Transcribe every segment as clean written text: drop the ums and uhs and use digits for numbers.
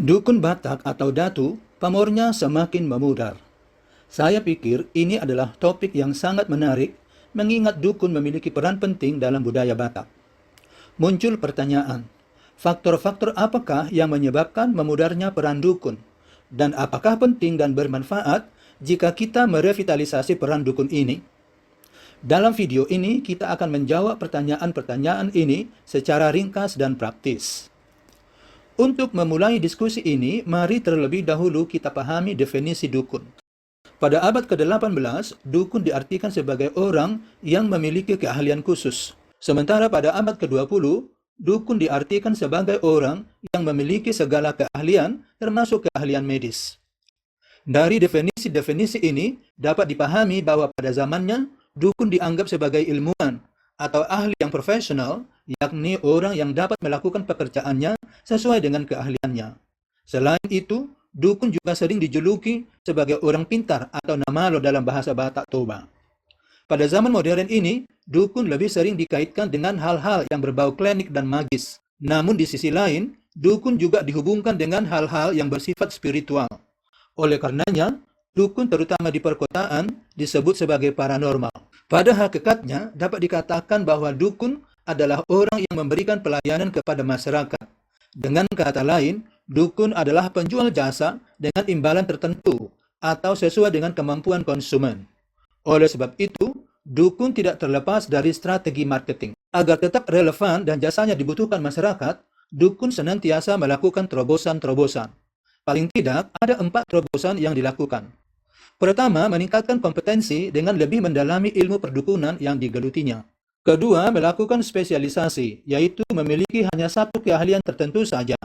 Dukun Batak atau Datu, pamornya semakin memudar. Saya pikir ini adalah topik yang sangat menarik, mengingat dukun memiliki peran penting dalam budaya Batak. Muncul pertanyaan, faktor-faktor apakah yang menyebabkan memudarnya peran dukun? Dan apakah penting dan bermanfaat jika kita merevitalisasi peran dukun ini? Dalam video ini, kita akan menjawab pertanyaan-pertanyaan ini secara ringkas dan praktis. Untuk memulai diskusi ini, mari terlebih dahulu kita pahami definisi dukun. Pada abad ke-18, dukun diartikan sebagai orang yang memiliki keahlian khusus. Sementara pada abad ke-20, dukun diartikan sebagai orang yang memiliki segala keahlian, termasuk keahlian medis. Dari definisi-definisi ini, dapat dipahami bahwa pada zamannya, dukun dianggap sebagai ilmuwan atau ahli yang profesional, yakni orang yang dapat melakukan pekerjaannya sesuai dengan keahliannya. Selain itu, dukun juga sering dijuluki sebagai orang pintar atau namalo dalam bahasa Batak Toba. Pada zaman modern ini, dukun lebih sering dikaitkan dengan hal-hal yang berbau klinik dan magis. Namun di sisi lain, dukun juga dihubungkan dengan hal-hal yang bersifat spiritual. Oleh karenanya, dukun terutama di perkotaan disebut sebagai paranormal. Pada hakikatnya, dapat dikatakan bahwa dukun adalah orang yang memberikan pelayanan kepada masyarakat. Dengan kata lain, dukun adalah penjual jasa dengan imbalan tertentu atau sesuai dengan kemampuan konsumen. Oleh sebab itu, dukun tidak terlepas dari strategi marketing. Agar tetap relevan dan jasanya dibutuhkan masyarakat, dukun senantiasa melakukan terobosan-terobosan. Paling tidak, ada 4 terobosan yang dilakukan. Pertama, meningkatkan kompetensi dengan lebih mendalami ilmu perdukunan yang digelutinya. Kedua, melakukan spesialisasi, yaitu memiliki hanya satu keahlian tertentu saja.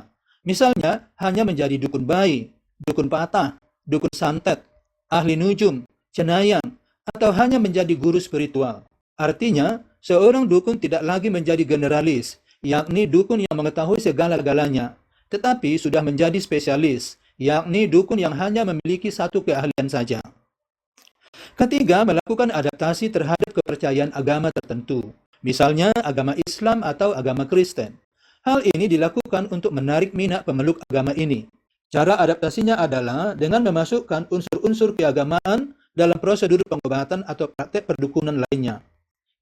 Misalnya, hanya menjadi dukun bayi, dukun patah, dukun santet, ahli nujum, cenayang, atau hanya menjadi guru spiritual. Artinya, seorang dukun tidak lagi menjadi generalis, yakni dukun yang mengetahui segala-galanya, tetapi sudah menjadi spesialis, yakni dukun yang hanya memiliki satu keahlian saja. Ketiga, melakukan adaptasi terhadap kepercayaan agama tertentu, misalnya agama Islam atau agama Kristen. Hal ini dilakukan untuk menarik minat pemeluk agama ini. Cara adaptasinya adalah dengan memasukkan unsur-unsur keagamaan dalam prosedur pengobatan atau praktek perdukunan lainnya.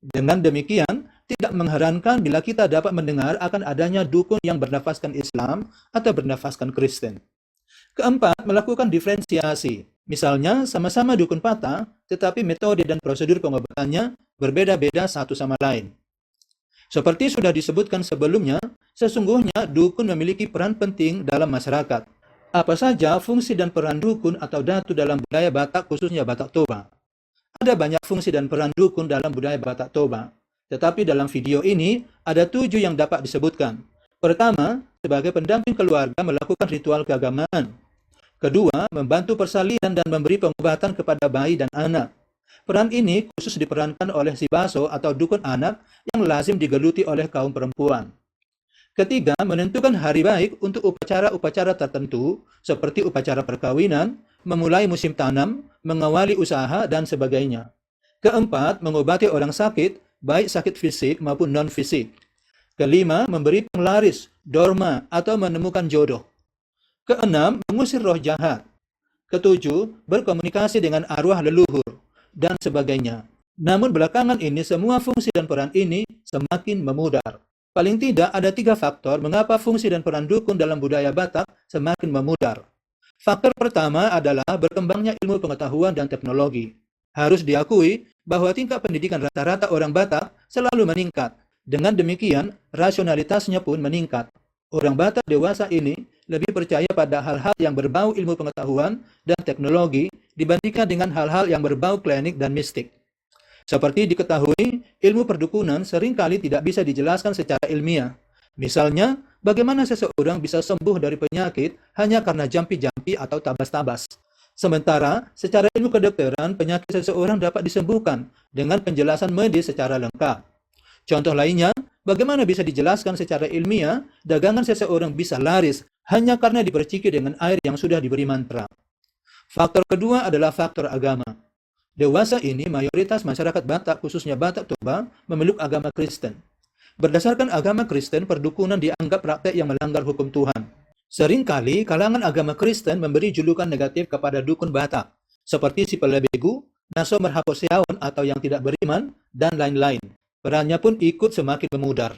Dengan demikian, tidak mengherankan bila kita dapat mendengar akan adanya dukun yang bernafaskan Islam atau bernafaskan Kristen. Keempat, melakukan diferensiasi. Misalnya, sama-sama dukun patah, tetapi metode dan prosedur pengobatannya berbeda-beda satu sama lain. Seperti sudah disebutkan sebelumnya, sesungguhnya dukun memiliki peran penting dalam masyarakat. Apa saja fungsi dan peran dukun atau datu dalam budaya Batak, khususnya Batak Toba? Ada banyak fungsi dan peran dukun dalam budaya Batak Toba, tetapi dalam video ini ada 7 yang dapat disebutkan. Pertama, sebagai pendamping keluarga melakukan ritual keagamaan. Kedua, membantu persalinan dan memberi pengobatan kepada bayi dan anak. Peran ini khusus diperankan oleh si baso atau dukun anak yang lazim digeluti oleh kaum perempuan. Ketiga, menentukan hari baik untuk upacara-upacara tertentu seperti upacara perkawinan, memulai musim tanam, mengawali usaha, dan sebagainya. Keempat, mengobati orang sakit, baik sakit fisik maupun non-fisik. Kelima, memberi penglaris, dorma, atau menemukan jodoh. Keenam, mengusir roh jahat. Ketujuh, berkomunikasi dengan arwah leluhur, dan sebagainya. Namun belakangan ini semua fungsi dan peran ini semakin memudar. Paling tidak ada 3 faktor mengapa fungsi dan peran dukun dalam budaya Batak semakin memudar. Faktor pertama adalah berkembangnya ilmu pengetahuan dan teknologi. Harus diakui bahwa tingkat pendidikan rata-rata orang Batak selalu meningkat. Dengan demikian, rasionalitasnya pun meningkat. Orang Batak dewasa ini lebih percaya pada hal-hal yang berbau ilmu pengetahuan dan teknologi dibandingkan dengan hal-hal yang berbau klinik dan mistik. Seperti diketahui, ilmu perdukunan seringkali tidak bisa dijelaskan secara ilmiah. Misalnya, bagaimana seseorang bisa sembuh dari penyakit hanya karena jampi-jampi atau tabas-tabas. Sementara, secara ilmu kedokteran, penyakit seseorang dapat disembuhkan dengan penjelasan medis secara lengkap. Contoh lainnya, bagaimana bisa dijelaskan secara ilmiah dagangan seseorang bisa laris hanya karena diperciki dengan air yang sudah diberi mantra. Faktor kedua adalah faktor agama. Dewasa ini, mayoritas masyarakat Batak, khususnya Batak Toba, memeluk agama Kristen. Berdasarkan agama Kristen, perdukunan dianggap praktek yang melanggar hukum Tuhan. Seringkali kalangan agama Kristen memberi julukan negatif kepada dukun Batak, seperti si pelebegu, naso merhaposiawan atau yang tidak beriman, dan lain-lain. Perannya pun ikut semakin memudar.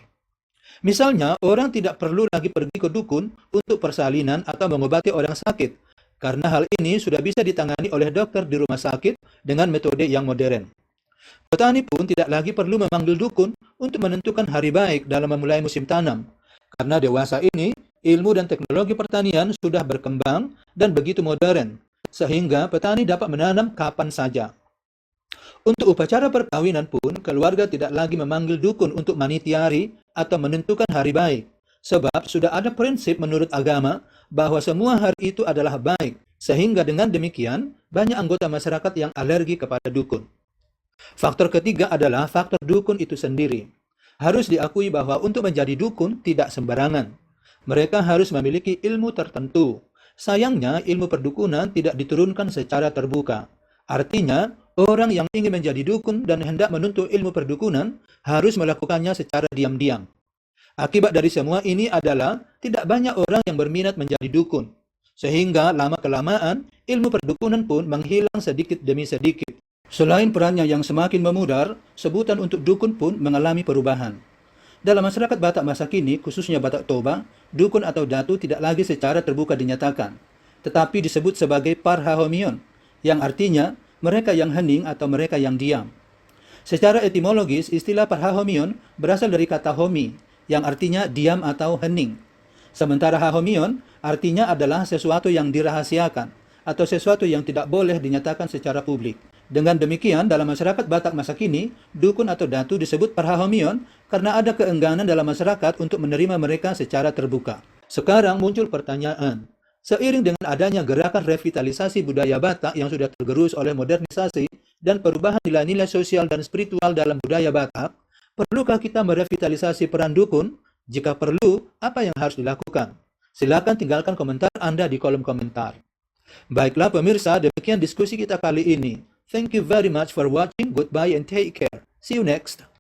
Misalnya, orang tidak perlu lagi pergi ke dukun untuk persalinan atau mengobati orang sakit, karena hal ini sudah bisa ditangani oleh dokter di rumah sakit dengan metode yang modern. Petani pun tidak lagi perlu memanggil dukun untuk menentukan hari baik dalam memulai musim tanam, karena dewasa ini ilmu dan teknologi pertanian sudah berkembang dan begitu modern, sehingga petani dapat menanam kapan saja. Untuk upacara perkawinan pun, keluarga tidak lagi memanggil dukun untuk manitiari atau menentukan hari baik, sebab sudah ada prinsip menurut agama bahwa semua hari itu adalah baik, sehingga dengan demikian banyak anggota masyarakat yang alergi kepada dukun. Faktor ketiga adalah faktor dukun itu sendiri. Harus diakui bahwa untuk menjadi dukun tidak sembarangan. Mereka harus memiliki ilmu tertentu. Sayangnya, ilmu perdukunan tidak diturunkan secara terbuka. Artinya, orang yang ingin menjadi dukun dan hendak menuntut ilmu perdukunan harus melakukannya secara diam-diam. Akibat dari semua ini adalah tidak banyak orang yang berminat menjadi dukun. Sehingga lama-kelamaan, ilmu perdukunan pun menghilang sedikit demi sedikit. Selain perannya yang semakin memudar, sebutan untuk dukun pun mengalami perubahan. Dalam masyarakat Batak masa kini, khususnya Batak Toba, dukun atau datu tidak lagi secara terbuka dinyatakan, tetapi disebut sebagai parhahomion, yang artinya mereka yang hening atau mereka yang diam. Secara etimologis, istilah parhahomion berasal dari kata homi, yang artinya diam atau hening. Sementara hahomion artinya adalah sesuatu yang dirahasiakan, atau sesuatu yang tidak boleh dinyatakan secara publik. Dengan demikian, dalam masyarakat Batak masa kini, dukun atau datu disebut parhahomion karena ada keengganan dalam masyarakat untuk menerima mereka secara terbuka. Sekarang muncul pertanyaan, seiring dengan adanya gerakan revitalisasi budaya Batak yang sudah tergerus oleh modernisasi dan perubahan nilai-nilai sosial dan spiritual dalam budaya Batak, perlukah kita merevitalisasi peran dukun? Jika perlu, apa yang harus dilakukan? Silakan tinggalkan komentar Anda di kolom komentar. Baiklah pemirsa, demikian diskusi kita kali ini. Thank you very much for watching. Goodbye and take care. See you next.